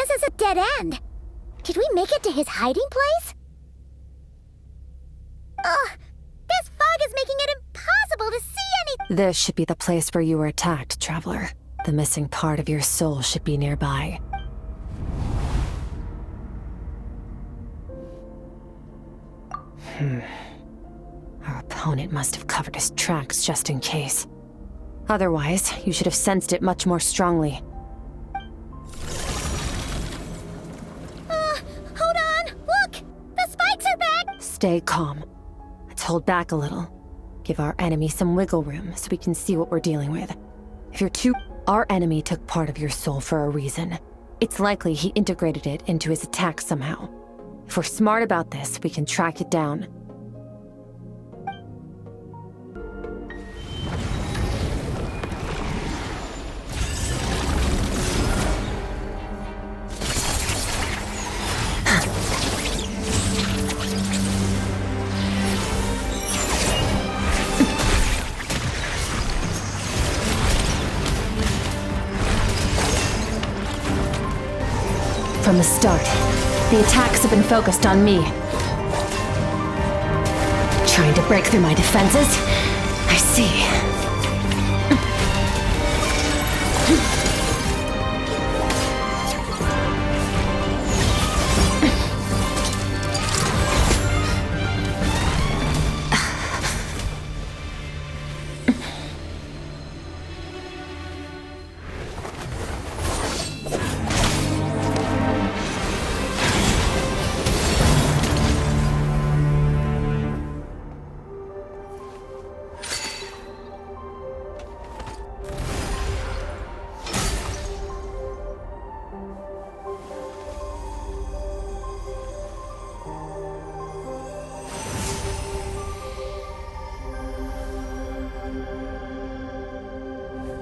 This is a dead end. Did we make it to his hiding place? Ugh, this fog is making it impossible to see anything. This should be the place where you were attacked, Traveler. The missing part of your soul should be nearby. Our opponent must have covered his tracks just in case. Otherwise, you should have sensed it much more strongly. Hold on! Look! The spikes are back! Stay calm. Let's hold back a little. Give our enemy some wiggle room so we can see what we're dealing with. If you're too... Our enemy took part of your soul for a reason. It's likely he integrated it into his attack somehow. If we're smart about this, we can track it down. From the start, the attacks have been focused on me. Trying to break through my defenses? I see.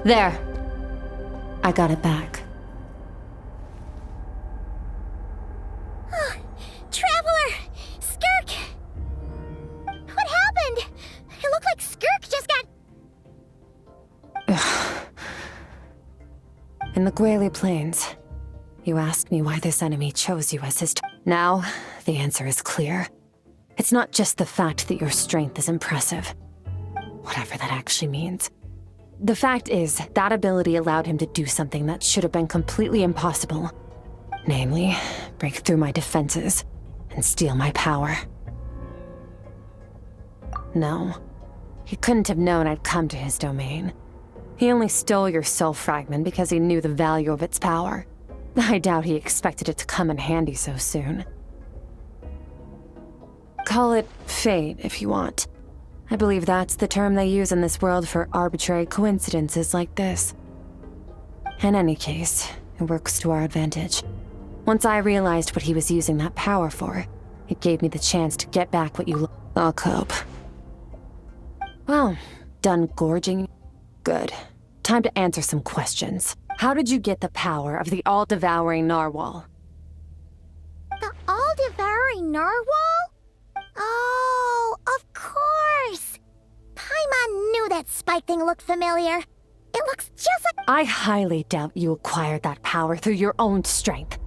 There. I got it back. Traveler! Skirk! What happened? It looked like Skirk just got... In the Guili Plains, you asked me why this enemy chose you as his Now, the answer is clear. It's not just the fact that your strength is impressive. Whatever that actually means. The fact is, that ability allowed him to do something that should have been completely impossible. Namely, break through my defenses and steal my power. No, he couldn't have known I'd come to his domain. He only stole your soul fragment because he knew the value of its power. I doubt he expected it to come in handy so soon. Call it fate if you want. I believe that's the term they use in this world for arbitrary coincidences like this. In any case, it works to our advantage. Once I realized what he was using that power for, it gave me the chance to get back what you I'll cope. Well, done gorging? Good. Time to answer some questions. How did you get the power of the all-devouring narwhal? The all-devouring narwhal? Oh, of course! Paimon knew that spike thing looked familiar. It looks just like— I highly doubt you acquired that power through your own strength.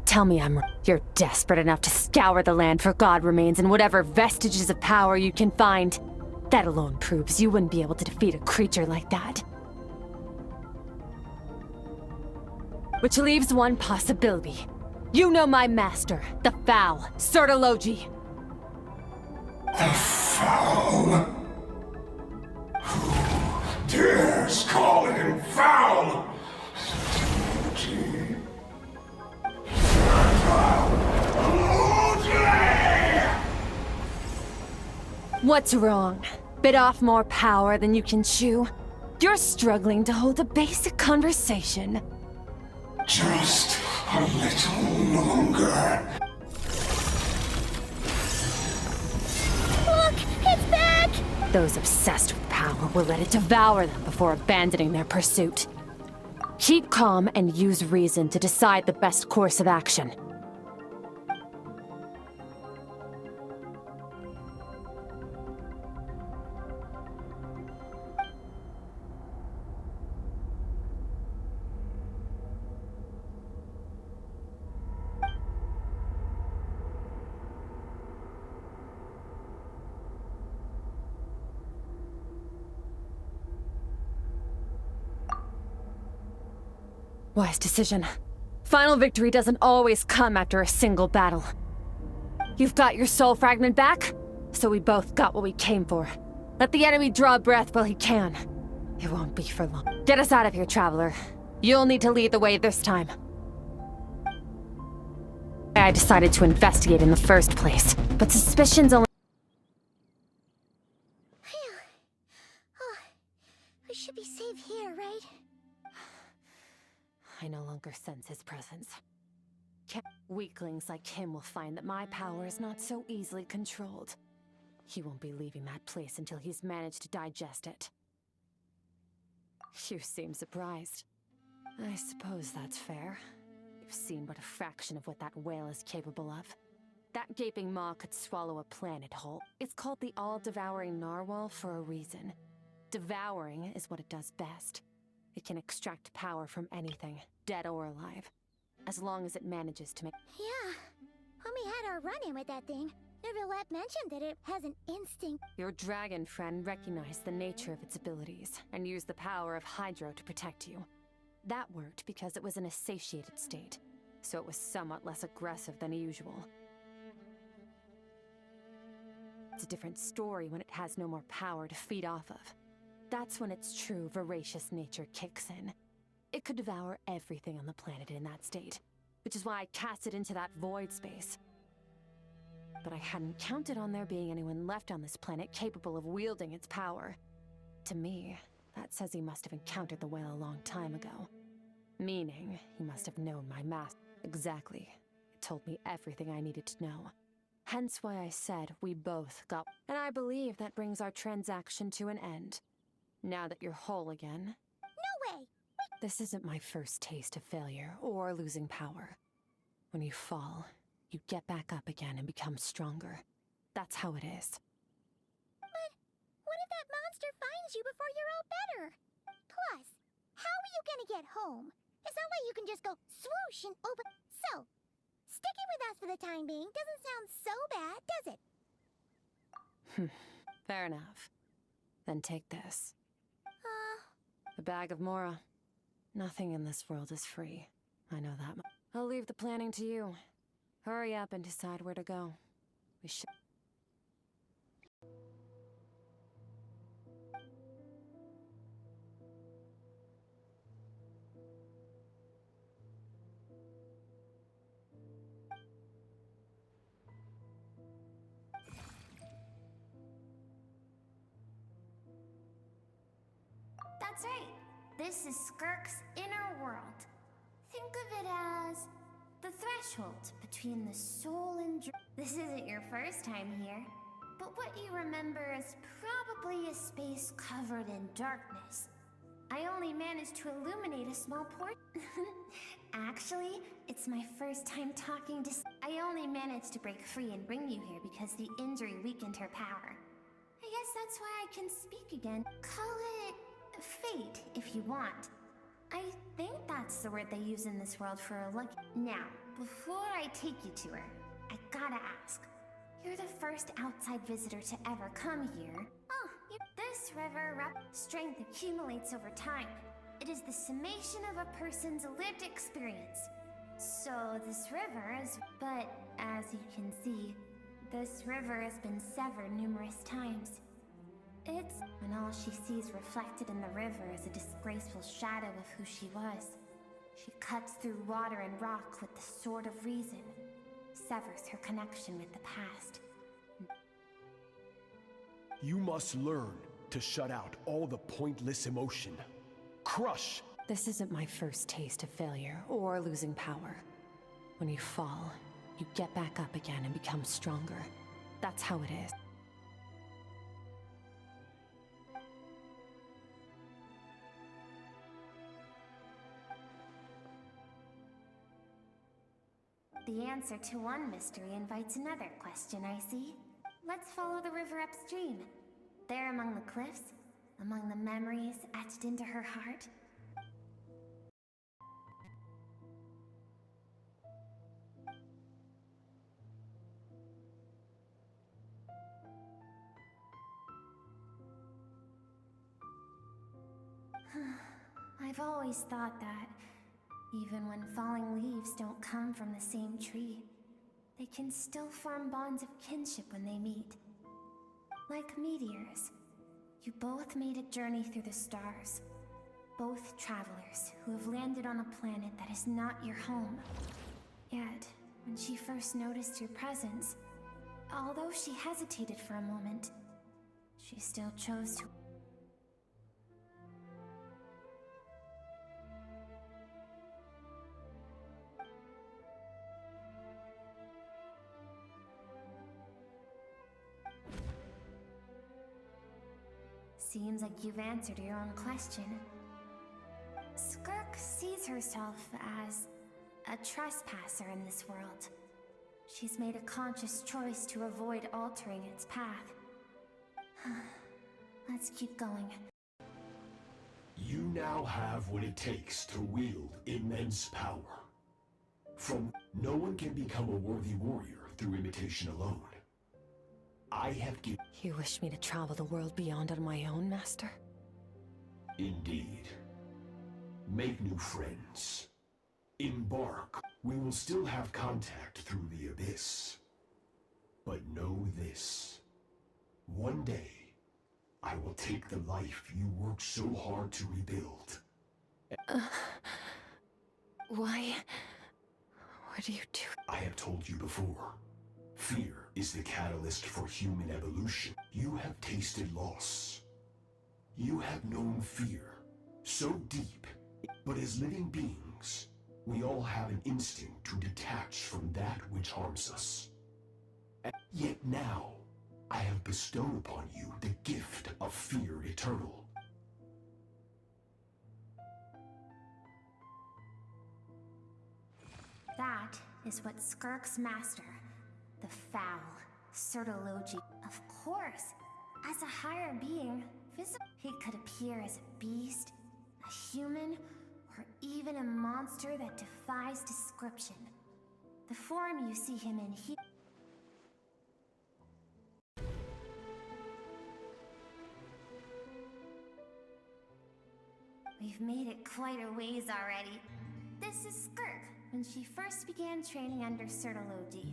Tell me you're desperate enough to scour the land for god remains and whatever vestiges of power you can find. That alone proves you wouldn't be able to defeat a creature like that. Which leaves one possibility. You know my master, the Foul, Sertologi. The Foul? Who dares call him foul? What's wrong? Bit off more power than you can chew? You're struggling to hold a basic conversation. Just a little longer. Look! It's back! Those obsessed with power will let it devour them before abandoning their pursuit. Keep calm and use reason to decide the best course of action. Wise decision. Final victory doesn't always come after a single battle. You've got your soul fragment back, so we both got what we came for. Let the enemy draw breath while he can. It won't be for long. Get us out of here, Traveler. You'll need to lead the way this time. I decided to investigate in the first place, but suspicions only— Phew. Oh, we should be safe here, right? I no longer sense his presence. Weaklings like him will find that my power is not so easily controlled. He won't be leaving that place until he's managed to digest it. You seem surprised. I suppose that's fair. You've seen but a fraction of what that whale is capable of. That gaping maw could swallow a planet whole. It's called the all-devouring narwhal for a reason. Devouring is what it does best. It can extract power from anything, dead or alive, as long as it manages to make— Yeah. When we had our run-in with that thing, Neverlet mentioned that it has an instinct. Your dragon friend recognized the nature of its abilities and used the power of Hydro to protect you. That worked because it was in a satiated state, so it was somewhat less aggressive than usual. It's a different story when it has no more power to feed off of. That's when its true voracious nature kicks in. It could devour everything on the planet in that state, which is why I cast it into that void space. But I hadn't counted on there being anyone left on this planet capable of wielding its power. To me, that says he must have encountered the whale a long time ago. Meaning, he must have known my master. Exactly. It told me everything I needed to know. Hence why I said we both got— And I believe that brings our transaction to an end. Now that you're whole again— No way! This isn't my first taste of failure or losing power. When you fall, you get back up again and become stronger. That's how it is. But what if that monster finds you before you're all better? Plus, how are you gonna get home? It's not like you can just go swoosh and open. So, sticking with us for the time being doesn't sound so bad, does it? Fair enough. Then take this. A bag of Mora. Nothing in this world is free. I know that much. I'll leave the planning to you. Hurry up and decide where to go. We should— That's right. This is Skirk's inner world. Think of it as the threshold between the soul and This isn't your first time here, but what you remember is probably a space covered in darkness. I only managed to illuminate a small port. Actually, it's my first time talking to— I only managed to break free and bring you here because the injury weakened her power. I guess that's why I can speak again. Call it fate, if you want. I think that's the word they use in this world for a lucky— Now, before I take you to her, I gotta ask. You're the first outside visitor to ever come here. Oh, this river strength accumulates over time. It is the summation of a person's lived experience. So this river is— But as you can see, this river has been severed numerous times. It's— And all she sees reflected in the river is a disgraceful shadow of who she was. She cuts through water and rock with the sword of reason, severs her connection with the past. You must learn to shut out all the pointless emotion. Crush! This isn't my first taste of failure or losing power. When you fall, you get back up again and become stronger. That's how it is. The answer to one mystery invites another question, I see. Let's follow the river upstream. There among the cliffs, among the memories etched into her heart. I've always thought that Even when falling leaves don't come from the same tree, they can still form bonds of kinship when they meet. Like meteors, you both made a journey through the stars. Both travelers who have landed on a planet that is not your home. Yet, when she first noticed your presence, although she hesitated for a moment, she still chose to. Seems like you've answered your own question. Skirk sees herself as a trespasser in this world. She's made a conscious choice to avoid altering its path. Let's keep going. You now have what it takes to wield immense power. No one can become a worthy warrior through imitation alone. I have given... You wish me to travel the world beyond on my own, Master? Indeed. Make new friends. Embark. We will still have contact through the abyss. But know this. One day, I will take the life you worked so hard to rebuild. Why? What do you do? I have told you before. Fear is the catalyst for human evolution. You have tasted loss. You have known fear, so deep. But as living beings, we all have an instinct to detach from that which harms us. Yet now, I have bestowed upon you the gift of fear eternal. That is what Skirk's master, the foul, Kristallina. Of course, as a higher being, he could appear as a beast, a human, or even a monster that defies description. The form you see him in here. We've made it quite a ways already. This is Skirk, when she first began training under Kristallina.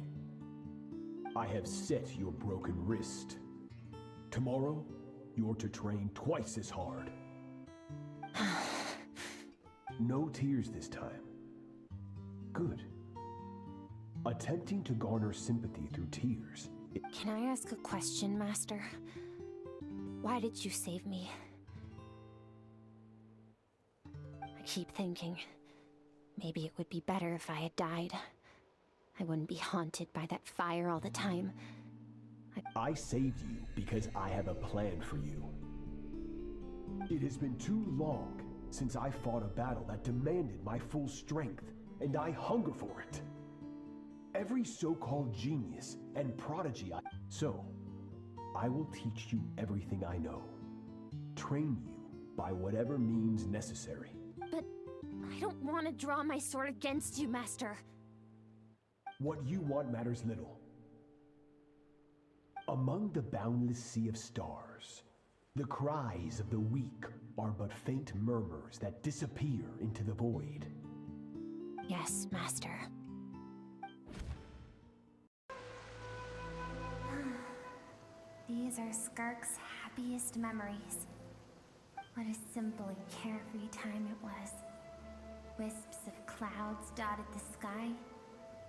I have set your broken wrist. Tomorrow, you're to train twice as hard. No tears this time. Good. Attempting to garner sympathy through tears. Can I ask a question, Master? Why did you save me? I keep thinking, maybe it would be better if I had died. I wouldn't be haunted by that fire all the time. I saved you because I have a plan for you. It has been too long since I fought a battle that demanded my full strength, and I hunger for it. Every so-called genius and prodigy So, I will teach you everything I know. Train you by whatever means necessary. But I don't want to draw my sword against you, Master. What you want matters little. Among the boundless sea of stars, the cries of the weak are but faint murmurs that disappear into the void. Yes, Master. These are Skirk's happiest memories. What a simple and carefree time it was. Wisps of clouds dotted the sky.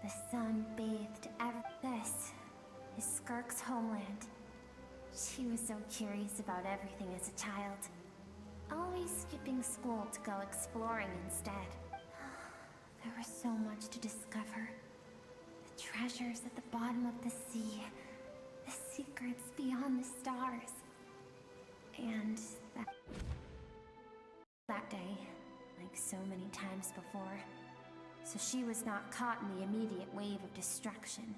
The sun bathed This is Skirk's homeland. She was so curious about everything as a child. Always skipping school to go exploring instead. There was so much to discover. The treasures at the bottom of the sea. The secrets beyond the stars. And that day, like so many times before, so she was not caught in the immediate wave of destruction.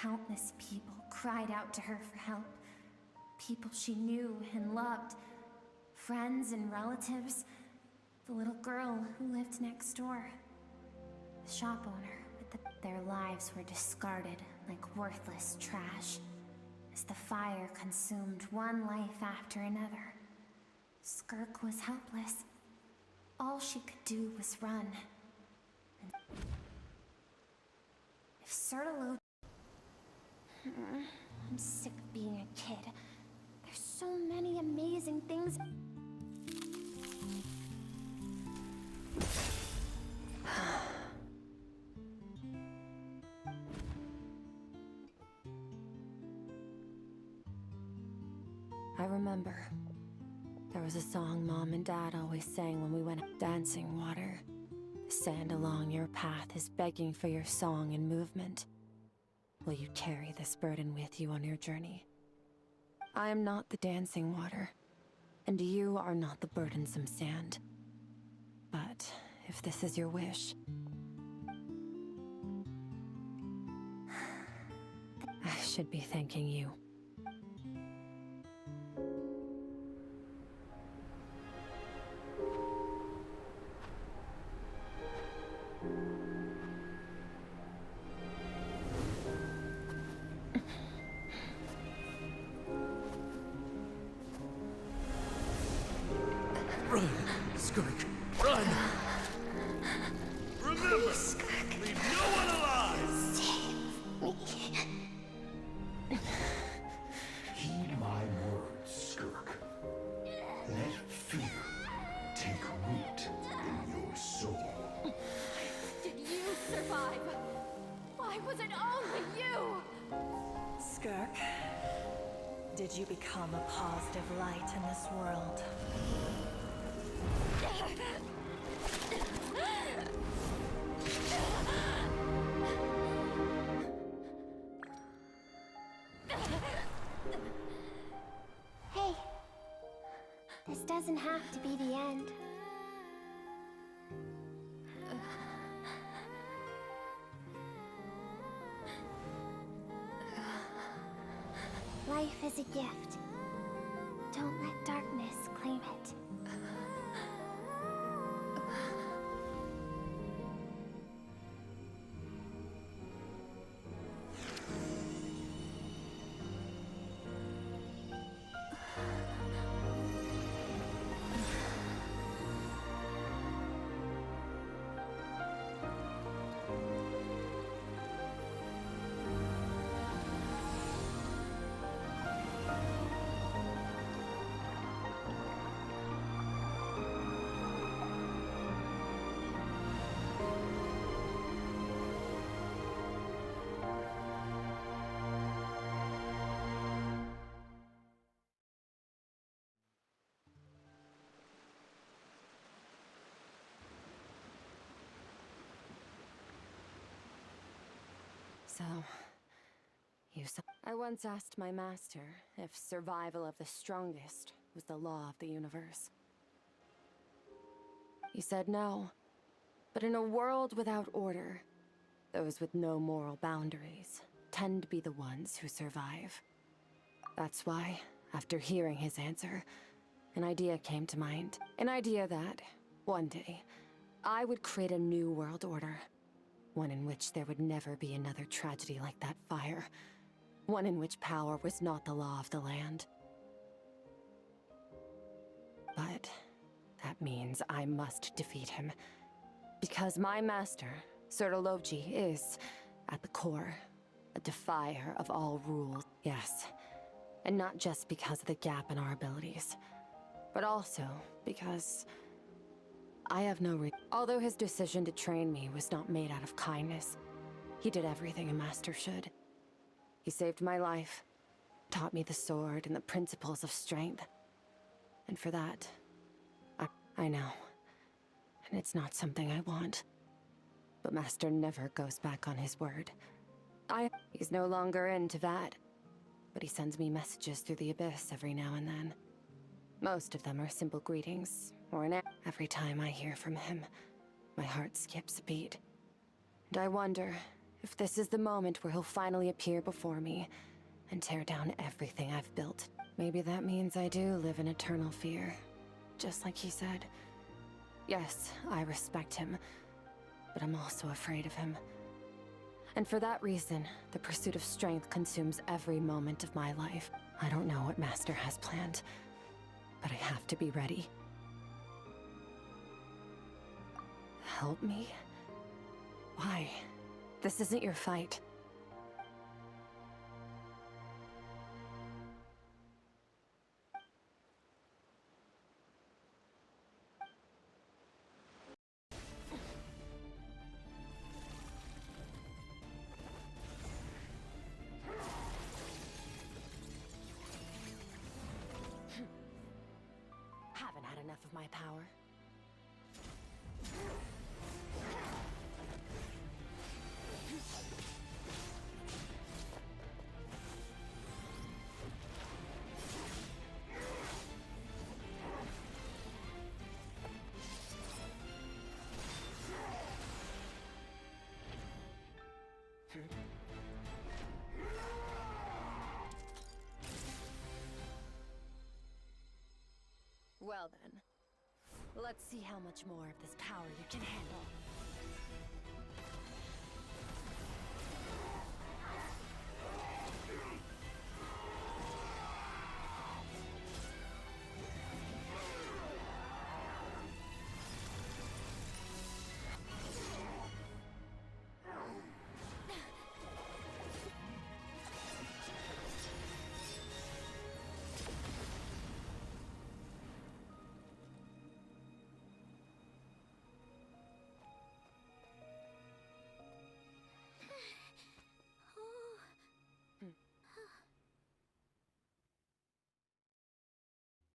Countless people cried out to her for help. People she knew and loved. Friends and relatives. The little girl who lived next door. The shop owner with their lives were discarded like worthless trash as the fire consumed one life after another. Skirk was helpless. All she could do was run, Sertalo. I'm sick of being a kid. There's so many amazing things. I remember. There was a song Mom and Dad always sang when we went dancing water. The sand along your path is begging for your song and movement. Will you carry this burden with you on your journey? I am not the dancing water, and you are not the burdensome sand. But if this is your wish, I should be thanking you. Run, Skirk, run! Remember, leave no one alive! Heed my words, Skirk. Let fear take root in your soul. Did you survive? Why was it only you? Skirk, did you become a positive light in this world? Hey, this doesn't have to be the end. Life is a gift. Don't let darkness claim it. So, I once asked my master if survival of the strongest was the law of the universe. He said no, but in a world without order, those with no moral boundaries tend to be the ones who survive. That's why, after hearing his answer, an idea came to mind. An idea that, one day, I would create a new world order. One in which there would never be another tragedy like that fire. One in which power was not the law of the land. But that means I must defeat him. Because my master, Sertaloji, is, at the core, a defier of all rules. Yes, and not just because of the gap in our abilities, but also because I have no reason. Although his decision to train me was not made out of kindness, he did everything a master should. He saved my life, taught me the sword and the principles of strength. And for that, I know. And it's not something I want. But Master never goes back on his word. He's no longer into that. But he sends me messages through the abyss every now and then. Most of them are simple greetings, or every time I hear from him, my heart skips a beat. And I wonder if this is the moment where he'll finally appear before me and tear down everything I've built. Maybe that means I do live in eternal fear, just like he said. Yes, I respect him, but I'm also afraid of him. And for that reason, the pursuit of strength consumes every moment of my life. I don't know what Master has planned, but I have to be ready. Help me? Why? This isn't your fight. enough of my power. Well then, let's see how much more of this power you can handle.